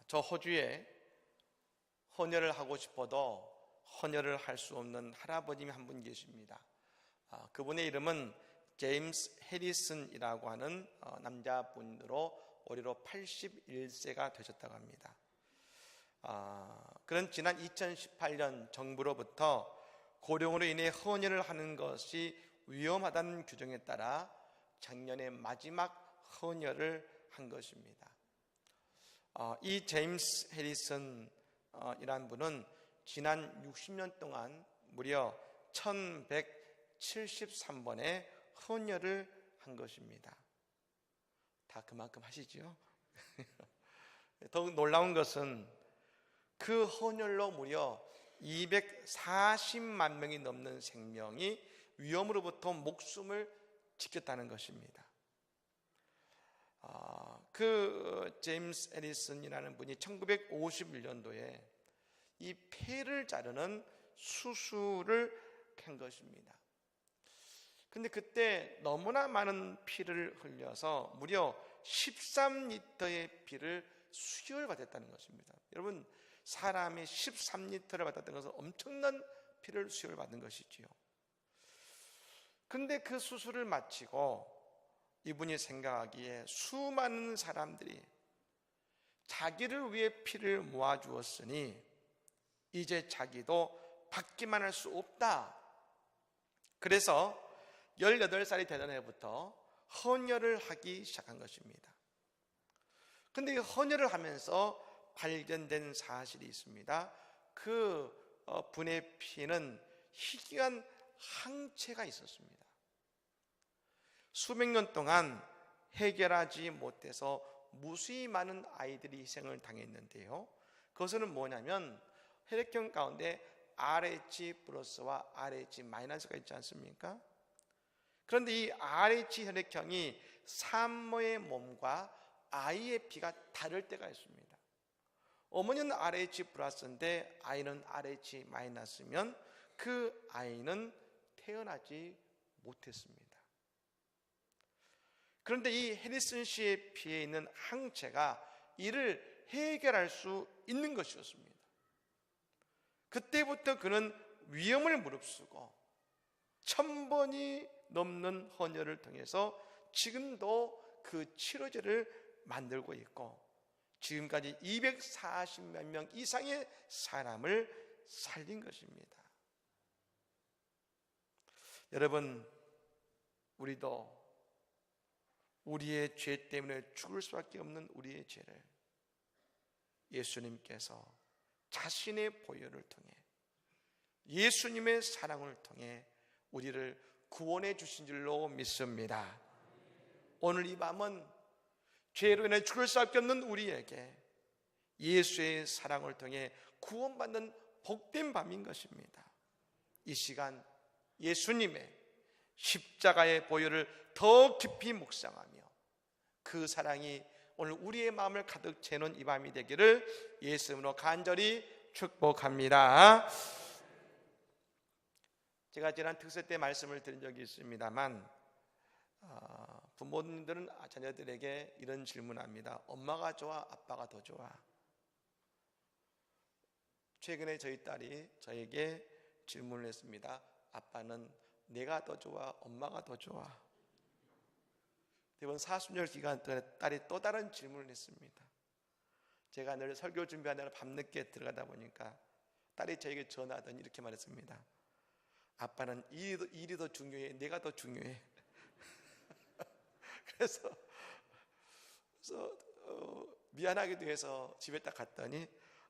저 호주에 헌혈을 하고 싶어도 헌혈을 할 수 없는 할아버님이 한 분 계십니다. 그분의 이름은 제임스 해리슨이라고 하는 남자분으로 올해로 81세가 되셨다고 합니다. 그는 지난 2018년 정부로부터 고령으로 인해 헌혈을 하는 것이 위험하다는 규정에 따라 작년에 마지막 헌혈을 한 것입니다. 이 제임스 해리슨 이란 분은 지난 60년 동안 무려 1173번의 헌혈을 한 것입니다. 다 그만큼 하시죠? 더욱 놀라운 것은 그 헌혈로 무려 240만 명이 넘는 생명이 위험으로부터 목숨을 지켰다는 것입니다. 그 제임스 해리슨이라는 분이 1951년도에 이 폐를 자르는 수술을 한 것입니다. 근데 그때 너무나 많은 피를 흘려서 무려 13리터의 피를 수혈받았다는 것입니다. 여러분, 사람이 13리터를 받았다는 것은 엄청난 피를 수혈받은 것이지요. 근데 그 수술을 마치고 이분이 생각하기에 수많은 사람들이 자기를 위해 피를 모아주었으니 이제 자기도 받기만 할 수 없다. 그래서 18살이 되던 해부터 헌혈을 하기 시작한 것입니다. 근데 이 헌혈을 하면서 발견된 사실이 있습니다. 그 분의 피는 희귀한 항체가 있었습니다. 수백 년 동안 해결하지 못해서 무수히 많은 아이들이 희생을 당했는데요, 그것은 뭐냐면 혈액형 가운데 RH 플러스와 RH 마이너스가 있지 않습니까? 그런데 이 RH 혈액형이 산모의 몸과 아이의 피가 다를 때가 있습니다. 어머니는 RH 플러스인데 아이는 RH 마이너스면 그 아이는 태어나지 못했습니다. 그런데 이 해리슨 씨의 피에 있는 항체가 이를 해결할 수 있는 것이었습니다. 그때부터 그는 위험을 무릅쓰고 1000번이 넘는 헌혈을 통해서 지금도 그 치료제를 만들고 있고 지금까지 240몇 명 이상의 사람을 살린 것입니다. 여러분, 우리도 우리의 죄 때문에 죽을 수밖에 없는 우리의 죄를 예수님께서 자신의 보혈을 통해 예수님의 사랑을 통해 우리를 구원해 주신 줄로 믿습니다. 오늘 이 밤은 죄로 인해 죽을 수밖에 없는 우리에게 예수의 사랑을 통해 구원받는 복된 밤인 것입니다. 이 시간 예수님의 십자가의 보혈을 더 깊이 묵상하며 그 사랑이 오늘 우리의 마음을 가득 채우는 이 밤이 되기를 예수 이름으로 간절히 축복합니다. 제가 지난 특세 때 말씀을 드린 적이 있습니다만 부모님들은 자녀들에게 이런 질문합니다. 엄마가 좋아? 아빠가 더 좋아? 최근에 저희 딸이 저에게 질문을 했습니다. 아빠는 내가 더 좋아? 엄마가 더 좋아? 이번 40년 기간 동안에 딸이 또 다른 질문을 했습니다. 제가 늘 설교 준비하느라 밤늦게 들어가다 보니까 딸이 저에게 전화하더니 이렇게 말했습니다. 아빠는 일이 더 중요해? 내가 더 중요해? 그래서 미안하기도 해서 집에 딱 갔더니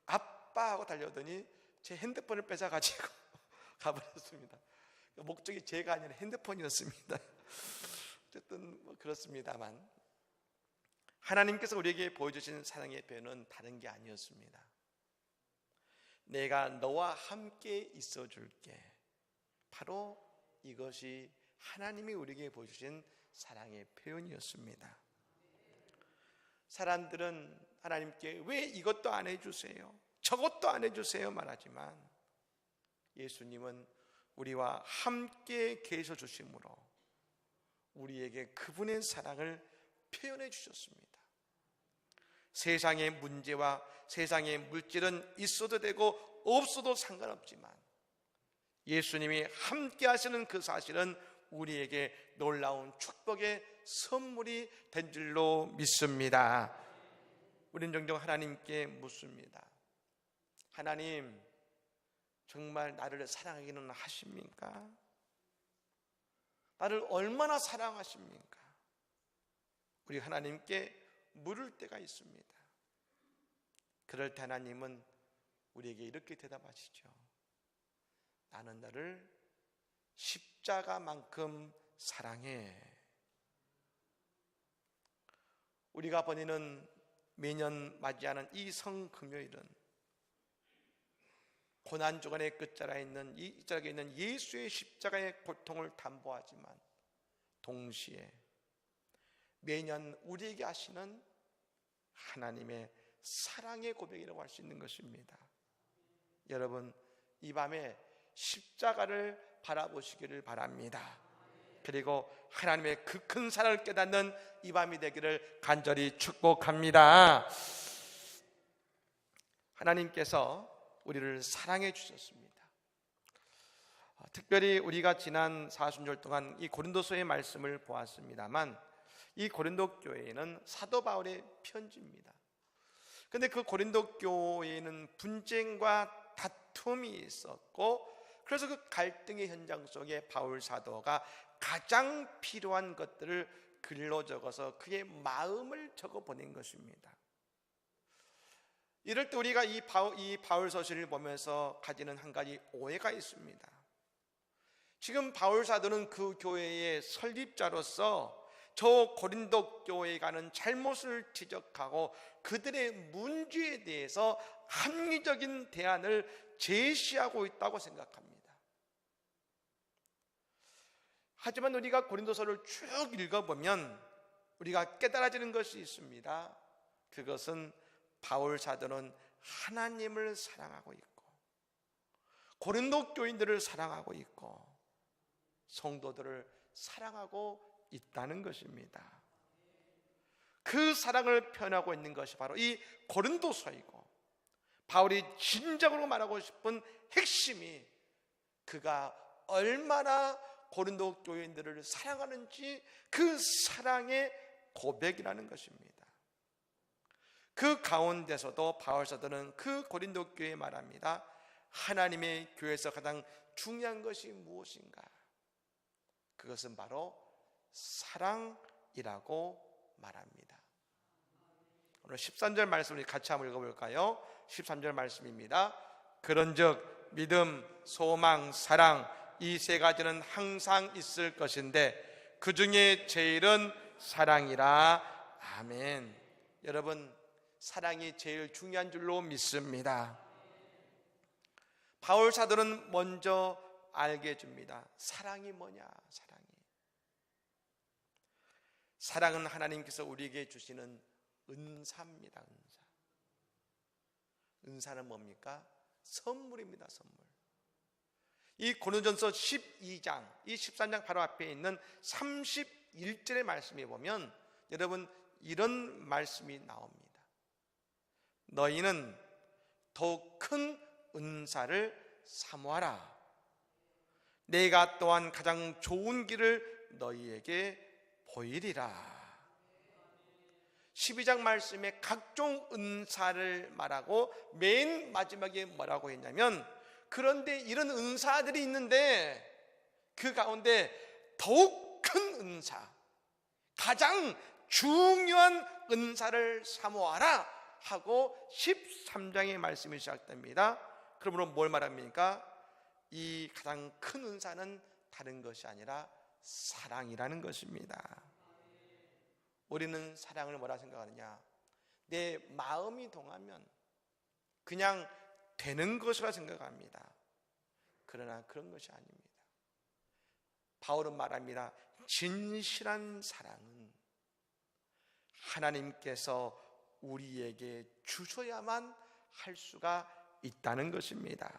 아빠 하고 달려오더니 제 핸드폰을 뺏어가지고 가버렸습니다. 목적이 제가 아니라 핸드폰이었습니다. 어쨌든 그렇습니다만 하나님께서 우리에게 보여주신 사랑의 표현은 다른 게 아니었습니다. 내가 너와 함께 있어 줄게. 바로 이것이 하나님이 우리에게 보여주신 사랑의 표현이었습니다. 사람들은 하나님께 왜 이것도 안 해주세요, 저것도 안 해주세요 말하지만 예수님은 우리와 함께 계셔 주심으로 우리에게 그분의 사랑을 표현해 주셨습니다. 세상의 문제와 세상의 물질은 있어도 되고 없어도 상관없지만 예수님이 함께 하시는 그 사실은 우리에게 놀라운 축복의 선물이 된 줄로 믿습니다. 우리는 종종 하나님께 묻습니다. 하나님, 정말 나를 사랑하기는 하십니까? 나를 얼마나 사랑하십니까? 우리 하나님께 물을 때가 있습니다. 그럴 때 하나님은 우리에게 이렇게 대답하시죠. 나는 너를 십자가만큼 사랑해. 우리가 보내는 매년 맞이하는 이 성금요일은 고난주간의 끝자락에 있는 예수의 십자가의 고통을 담보하지만 동시에 매년 우리에게 하시는 하나님의 사랑의 고백이라고 할 수 있는 것입니다. 여러분, 이 밤에 십자가를 바라보시기를 바랍니다. 그리고 하나님의 그 큰 사랑을 깨닫는 이 밤이 되기를 간절히 축복합니다. 하나님께서 우리를 사랑해 주셨습니다. 특별히 우리가 지난 사순절 동안 이 고린도서의 말씀을 보았습니다만 이 고린도 교회에는 사도 바울의 편지입니다. 그런데 그 고린도 교회에는 분쟁과 다툼이 있었고, 그래서 그 갈등의 현장 속에 바울 사도가 가장 필요한 것들을 글로 적어서 그의 마음을 적어 보낸 것입니다. 이럴 때 우리가 이 바울 서신을 보면서 가지는 한 가지 오해가 있습니다. 지금 바울 사도는 그 교회의 설립자로서 저 고린도 교회에 가는 잘못을 지적하고 그들의 문제에 대해서 합리적인 대안을 제시하고 있다고 생각합니다. 하지만 우리가 고린도서를 쭉 읽어보면 우리가 깨달아지는 것이 있습니다. 그것은 바울 사도는 하나님을 사랑하고 있고 고린도 교인들을 사랑하고 있고 성도들을 사랑하고 있다는 것입니다. 그 사랑을 표현하고 있는 것이 바로 이 고린도서이고, 바울이 진정으로 말하고 싶은 핵심이 그가 얼마나 고린도 교인들을 사랑하는지 그 사랑의 고백이라는 것입니다. 그 가운데서도 바울 사도는 그 고린도 교회에 말합니다. 하나님의 교회에서 가장 중요한 것이 무엇인가? 그것은 바로 사랑이라고 말합니다. 오늘 13절 말씀을 같이 한번 읽어볼까요? 13절 말씀입니다. 그런즉 믿음, 소망, 사랑 이 세 가지는 항상 있을 것인데 그 중에 제일은 사랑이라. 아멘. 여러분, 사랑이 제일 중요한 줄로 믿습니다. 바울 사도는 먼저 알게 해줍니다. 사랑이 뭐냐? 사랑은 하나님께서 우리에게 주시는 은사입니다. 은사는 뭡니까? 선물입니다. 선물. 이 고린도전서 12장, 이 13장 바로 앞에 있는 31절의 말씀에 보면 여러분 이런 말씀이 나옵니다. 너희는 더욱 큰 은사를 사모하라. 내가 또한 가장 좋은 길을 너희에게 보이리라. 12장 말씀에 각종 은사를 말하고 맨 마지막에 뭐라고 했냐면, 그런데 이런 은사들이 있는데 그 가운데 더욱 큰 은사, 가장 중요한 은사를 사모하라 하고 13장의 말씀이 시작됩니다. 그러므로 뭘 말합니까? 이 가장 큰 은사는 다른 것이 아니라 사랑이라는 것입니다. 우리는 사랑을 뭐라 생각하느냐? 내 마음이 동하면 그냥 되는 것이라 생각합니다. 그러나 그런 것이 아닙니다. 바울은 말합니다. 진실한 사랑은 하나님께서 우리에게 주셔야만 할 수가 있다는 것입니다.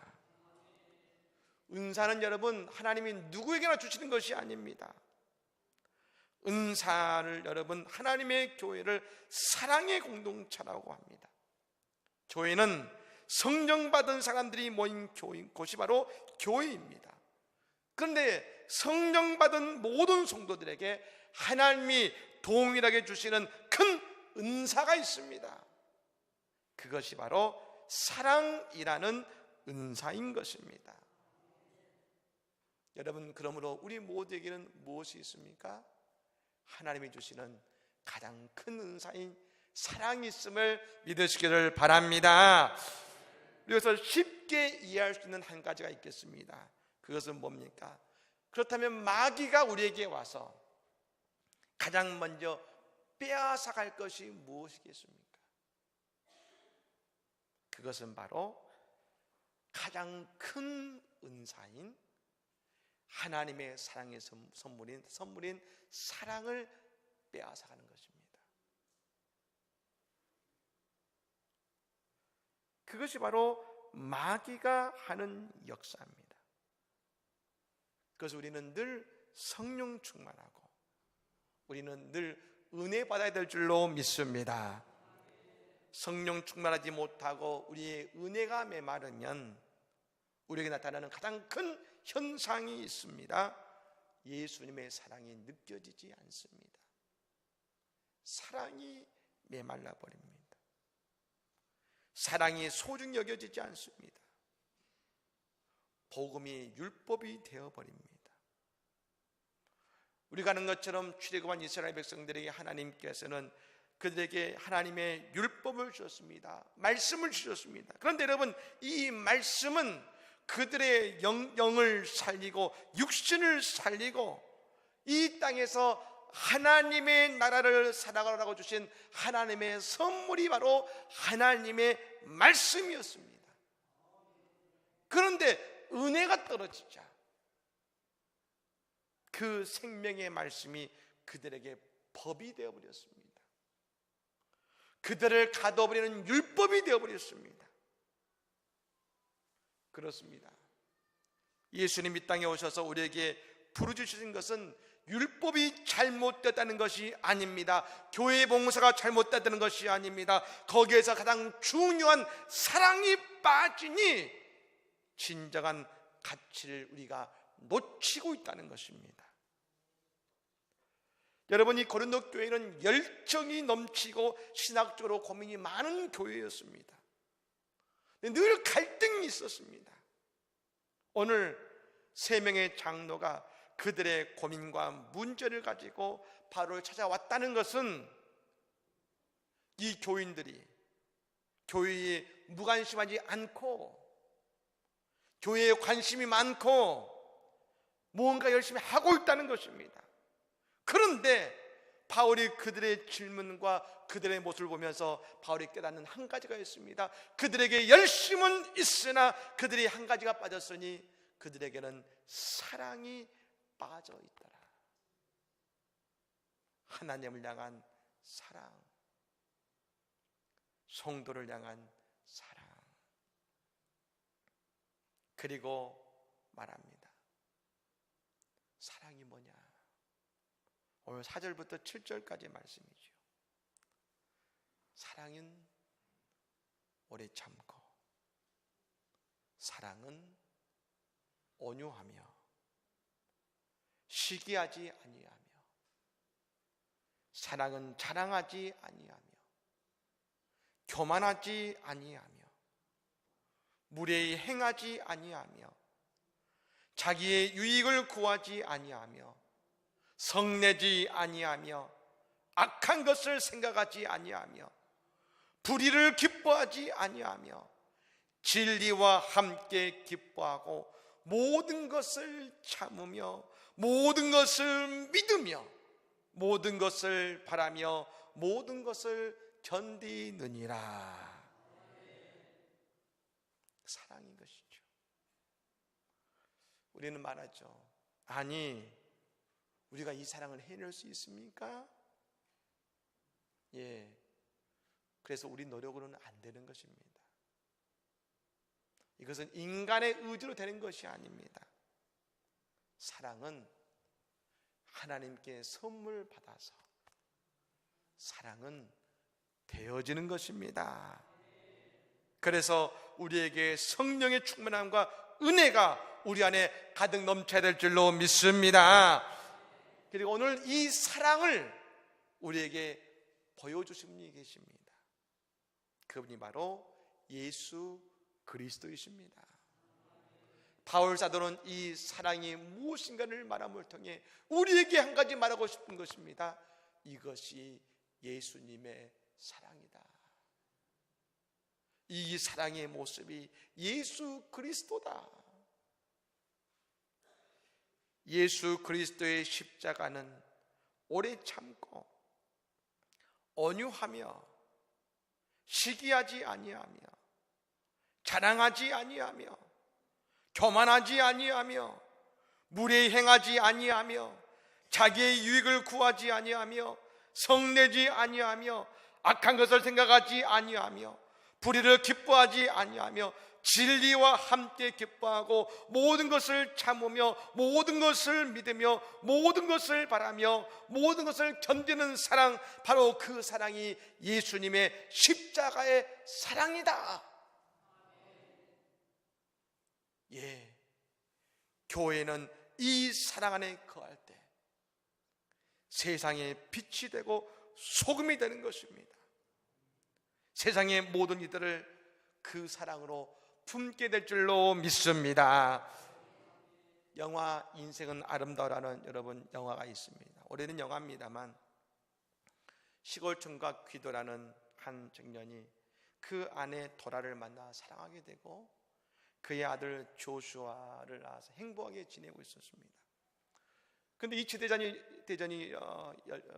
은사는 여러분 하나님이 누구에게나 주시는 것이 아닙니다. 은사를 여러분 하나님의 교회를 사랑의 공동체라고 합니다. 교회는 성령 받은 사람들이 모인 곳이 바로 교회입니다. 그런데 성령 받은 모든 성도들에게 하나님이 동일하게 주시는 큰 은사가 있습니다. 그것이 바로 사랑이라는 은사인 것입니다. 여러분, 그러므로 우리 모두에게는 무엇이 있습니까? 하나님이 주시는 가장 큰 은사인 사랑이 있음을 믿으시기를 바랍니다. 그래서 쉽게 이해할 수 있는 한 가지가 있겠습니다. 그것은 뭡니까? 그렇다면 마귀가 우리에게 와서 가장 먼저 빼앗아갈 것이 무엇이겠습니까? 그것은 바로 가장 큰 은사인 하나님의 사랑의 선물인 사랑을 빼앗아가는 것입니다. 그것이 바로 마귀가 하는 역사입니다. 그래서 우리는 늘 성령 충만하고 우리는 늘 은혜 받아야 될 줄로 믿습니다. 성령 충만하지 못하고 우리의 은혜가 메마르면 우리에게 나타나는 가장 큰 현상이 있습니다. 예수님의 사랑이 느껴지지 않습니다. 사랑이 메말라 버립니다. 사랑이 소중히 여겨지지 않습니다. 복음이 율법이 되어버립니다. 우리가 아는 것처럼 출애굽한 이스라엘 백성들에게 하나님께서는 그들에게 하나님의 율법을 주셨습니다. 말씀을 주셨습니다. 그런데 여러분, 이 말씀은 그들의 영을 살리고 육신을 살리고 이 땅에서 하나님의 나라를 살아가라고 주신 하나님의 선물이 바로 하나님의 말씀이었습니다. 그런데 은혜가 떨어지자 그 생명의 말씀이 그들에게 법이 되어버렸습니다. 그들을 가둬버리는 율법이 되어버렸습니다. 그렇습니다. 예수님 이 땅에 오셔서 우리에게 부르주신 것은 율법이 잘못됐다는 것이 아닙니다. 교회 봉사가 잘못됐다는 것이 아닙니다. 거기에서 가장 중요한 사랑이 빠지니 진정한 가치를 우리가 놓치고 있다는 것입니다. 여러분, 이 고린도 교회는 열정이 넘치고 신학적으로 고민이 많은 교회였습니다. 늘 갈등이 있었습니다. 오늘 3명의 장로가 그들의 고민과 문제를 가지고 바로를 찾아왔다는 것은 이 교인들이 교회에 무관심하지 않고 교회에 관심이 많고 무언가 열심히 하고 있다는 것입니다. 그런데 바울이 그들의 질문과 그들의 모습을 보면서 바울이 깨닫는 한 가지가 있습니다. 그들에게 열심은 있으나 그들이 한 가지가 빠졌으니 그들에게는 사랑이 빠져 있더라. 하나님을 향한 사랑, 성도를 향한 사랑. 그리고 말합니다. 사랑이 뭐냐? 오늘 4절부터 7절까지 말씀이죠. 사랑은 오래 참고, 사랑은 온유하며, 시기하지 아니하며, 사랑은 자랑하지 아니하며, 교만하지 아니하며, 무례히 행하지 아니하며, 자기의 유익을 구하지 아니하며, 성내지 아니하며, 악한 것을 생각하지 아니하며, 불의를 기뻐하지 아니하며, 진리와 함께 기뻐하고, 모든 것을 참으며, 모든 것을 믿으며, 모든 것을 바라며, 모든 것을 견디느니라. 사랑인 것이죠. 우리는 말하죠. 아니, 우리가 이 사랑을 해낼 수 있습니까? 예. 그래서 우리 노력으로는 안 되는 것입니다. 이것은 인간의 의지로 되는 것이 아닙니다. 사랑은 하나님께 선물 받아서 사랑은 되어지는 것입니다. 그래서 우리에게 성령의 충만함과 은혜가 우리 안에 가득 넘쳐야 될 줄로 믿습니다. 그리고 오늘 이 사랑을 우리에게 보여주신 분이 계십니다. 그분이 바로 예수 그리스도이십니다. 바울 사도는 이 사랑이 무엇인가를 말함을 통해 우리에게 한 가지 말하고 싶은 것입니다. 이것이 예수님의 사랑이다. 이 사랑의 모습이 예수 그리스도다. 예수 그리스도의 십자가는 오래 참고 온유하며 시기하지 아니하며 자랑하지 아니하며 교만하지 아니하며 무례히 행하지 아니하며 자기의 유익을 구하지 아니하며 성내지 아니하며 악한 것을 생각하지 아니하며 불의를 기뻐하지 아니하며 진리와 함께 기뻐하고 모든 것을 참으며 모든 것을 믿으며 모든 것을 바라며 모든 것을 견디는 사랑, 바로 그 사랑이 예수님의 십자가의 사랑이다. 예, 교회는 이 사랑 안에 거할 때 세상의 빛이 되고 소금이 되는 것입니다. 세상의 모든 이들을 그 사랑으로 품게 될 줄로 믿습니다. 영화 인생은 아름다워라는 여러분 영화가 있습니다. 올해는 영화입니다만 시골총각 귀도라는 한 청년이 그 아내 도라를 만나 사랑하게 되고 그의 아들 조슈아를 낳아서 행복하게 지내고 있었습니다. 그런데 이 대전이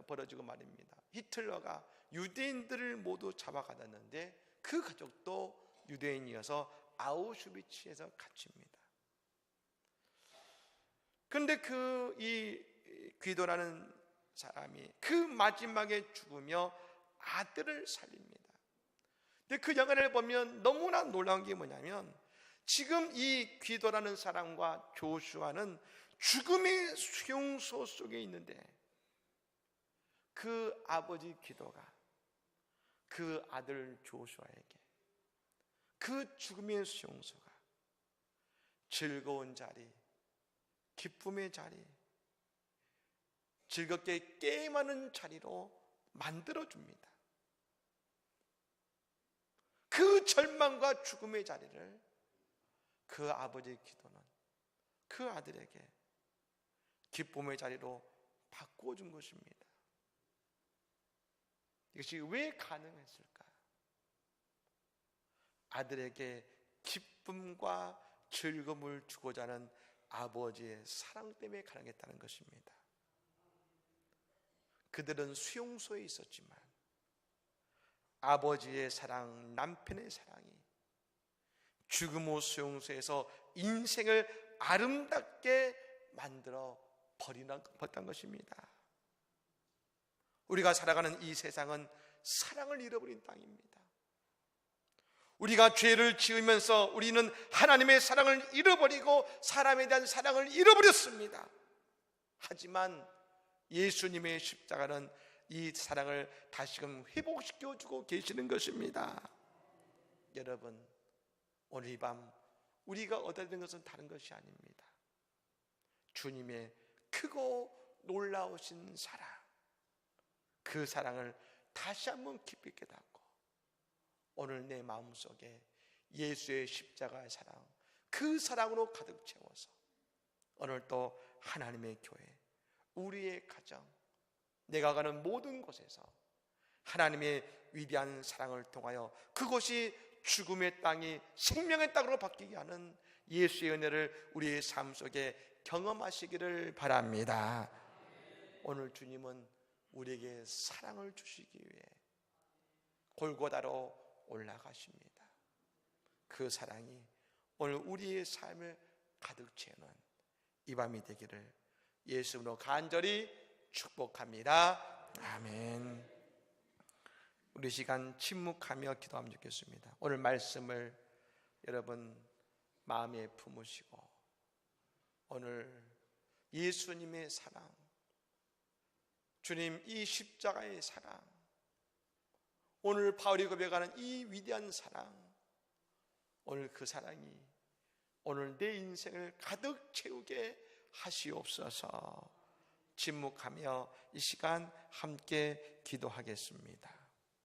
벌어지고 말입니다. 히틀러가 유대인들을 모두 잡아가뒀는데 그 가족도 유대인이어서 아우슈비츠에서 갇힙니다. 그런데 이 귀도라는 사람이 그 마지막에 죽으며 아들을 살립니다. 근데 그 영화를 보면 너무나 놀라운 게 뭐냐면 지금 이 귀도라는 사람과 조슈아는 죽음의 수용소 속에 있는데 그 아버지 귀도가 그 아들 조슈아에게 그 죽음의 수용소가 즐거운 자리, 기쁨의 자리, 즐겁게 게임하는 자리로 만들어줍니다. 그 절망과 죽음의 자리를 그 아버지 기도는 그 아들에게 기쁨의 자리로 바꿔준 것입니다. 이것이 왜 가능했을까? 아들에게 기쁨과 즐거움을 주고자 하는 아버지의 사랑 때문에 가능했다는 것입니다. 그들은 수용소에 있었지만 아버지의 사랑, 남편의 사랑이 죽음 후 수용소에서 인생을 아름답게 만들어 버렸던 것입니다. 우리가 살아가는 이 세상은 사랑을 잃어버린 땅입니다. 우리가 죄를 지으면서 우리는 하나님의 사랑을 잃어버리고 사람에 대한 사랑을 잃어버렸습니다. 하지만 예수님의 십자가는 이 사랑을 다시금 회복시켜주고 계시는 것입니다. 여러분, 오늘 이 밤 우리가 얻어야 되는 것은 다른 것이 아닙니다. 주님의 크고 놀라우신 사랑, 그 사랑을 다시 한번 깊이 깨닫고 오늘 내 마음속에 예수의 십자가의 사랑, 그 사랑으로 가득 채워서 오늘 또 하나님의 교회, 우리의 가정, 내가 가는 모든 곳에서 하나님의 위대한 사랑을 통하여 그곳이 죽음의 땅이 생명의 땅으로 바뀌게 하는 예수의 은혜를 우리의 삶 속에 경험하시기를 바랍니다. 오늘 주님은 우리에게 사랑을 주시기 위해 골고다로 올라가십니다. 그 사랑이 오늘 우리의 삶을 가득 채우는 이 밤이 되기를 예수로 간절히 축복합니다. 아멘. 우리 시간 침묵하며 기도하면 좋겠습니다. 오늘 말씀을 여러분 마음에 품으시고 오늘 예수님의 사랑, 주님, 이 십자가의 사랑, 오늘 바울이 고백하는 이 위대한 사랑, 오늘 그 사랑이 오늘 내 인생을 가득 채우게 하시옵소서. 침묵하며 이 시간 함께 기도하겠습니다.